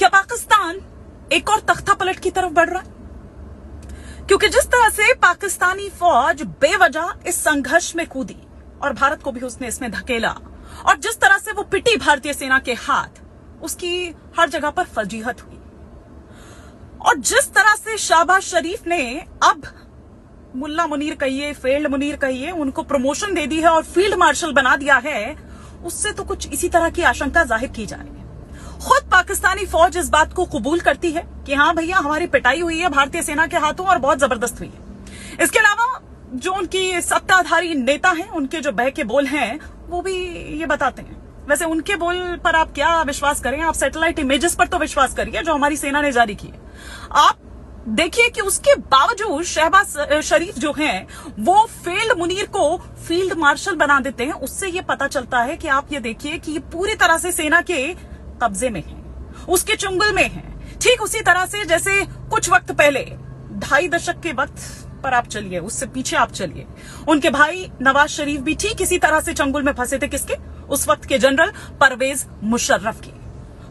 क्या पाकिस्तान एक और तख्ता पलट की तरफ बढ़ रहा है? क्योंकि जिस तरह से पाकिस्तानी फौज बेवजह इस संघर्ष में कूदी और भारत को भी उसने इसमें धकेला, और जिस तरह से वो पिटी भारतीय सेना के हाथ, उसकी हर जगह पर फजीहत हुई। और जिस तरह से शहबाज शरीफ ने अब मुल्ला मुनीर कहिए, फील्ड मुनीर कहिए, उनको प्रमोशन दे दी है और फील्ड मार्शल बना दिया है, उससे तो कुछ इसी तरह की आशंका जाहिर की जा रही है। खुद पाकिस्तानी फौज इस बात को कबूल करती है कि हाँ भैया, हमारी पिटाई हुई है भारतीय सेना के हाथों और बहुत जबरदस्त हुई है। इसके अलावा जो उनकी सत्ताधारी नेता हैं, उनके जो बहके बोल हैं, वो भी ये बताते हैं। वैसे उनके बोल पर आप क्या विश्वास करें, आप सैटेलाइट इमेजेस पर तो विश्वास करिए जो हमारी सेना ने जारी की है। आप देखिए कि उसके बावजूद शहबाज शरीफ जो हैं, वो फील्ड मुनीर को फील्ड मार्शल बना देते हैं। उससे ये पता चलता है कि आप ये देखिए कि ये पूरी तरह से सेना के कब्जे में है, उसके चुंगल में है। ठीक उसी तरह से जैसे कुछ वक्त पहले, 2.5 दशक के वक्त पर आप चलिए, उससे पीछे आप चलिए, उनके भाई नवाज शरीफ भी ठीक इसी तरह से चंगुल में फंसे थे। किसके? उस वक्त के जनरल परवेज मुशर्रफ की।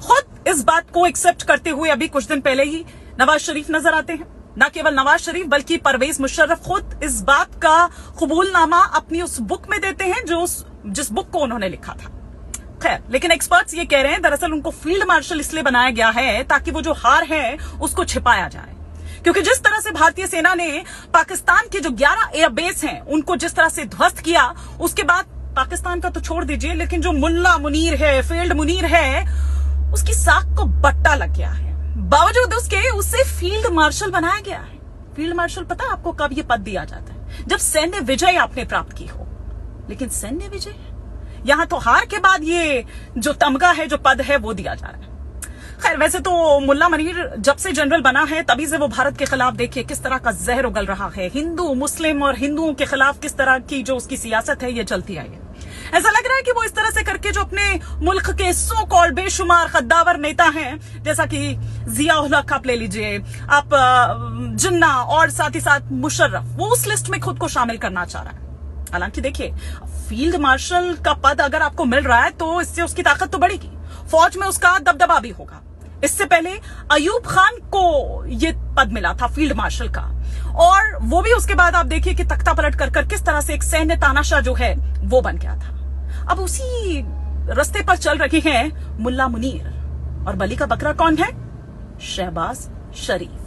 खुद इस बात को एक्सेप्ट करते हुए अभी कुछ दिन पहले ही नवाज शरीफ नजर आते हैं। न केवल नवाज शरीफ बल्कि परवेज मुशर्रफ खुद इस बात का कबूलनामा अपनी उस बुक में देते हैं जिस बुक को उन्होंने लिखा था। खैर, लेकिन एक्सपर्ट्स ये कह रहे हैं दरअसल उनको फील्ड मार्शल इसलिए बनाया गया है ताकि वो जो हार है उसको छिपाया जाए। क्योंकि जिस तरह से भारतीय सेना ने पाकिस्तान के जो 11 एयरबेस हैं उनको जिस तरह से ध्वस्त किया, उसके बाद पाकिस्तान का तो छोड़ दीजिए, लेकिन जो मुल्ला मुनीर है, फील्ड मुनीर है, उसकी साख को बट्टा लग गया है। बावजूद उसके उसे फील्ड मार्शल बनाया गया है। फील्ड मार्शल पता है आपको कब ये पद दिया जाता है? जब सैन्य विजय आपने प्राप्त की हो। लेकिन सैन्य विजय, यहां तो हार के बाद ये जो तमगा है, जो पद है, वो दिया जा रहा है। खैर, वैसे तो मुल्ला मुनीर जब से जनरल बना है तभी से वो भारत के खिलाफ देखिए किस तरह का जहर उगल रहा है। हिंदू मुस्लिम और हिंदुओं के खिलाफ किस तरह की जो उसकी सियासत है ये चलती आई है। ऐसा लग रहा है कि वो इस तरह से करके जो अपने मुल्क के सो कॉल्ड बेशुमार खद्दावर नेता हैं, जैसा कि जिया उल हक आप ले लीजिए, आप जिन्ना और साथ ही साथ मुशर्रफ, वो उस लिस्ट में खुद को शामिल करना चाह रहा है। हालांकि देखिए, फील्ड मार्शल का पद अगर आपको मिल रहा है तो इससे उसकी ताकत तो बढ़ेगी, फौज में उसका दबदबा भी होगा। इससे पहले अयूब खान को ये पद मिला था फील्ड मार्शल का, और वो भी उसके बाद आप देखिए कि तख्ता पलट कर किस तरह से एक सैन्य तानाशाह जो है वो बन गया था। अब उसी रास्ते पर चल रही हैं मुल्ला मुनीर, और बलि का बकरा कौन है? शहबाज शरीफ।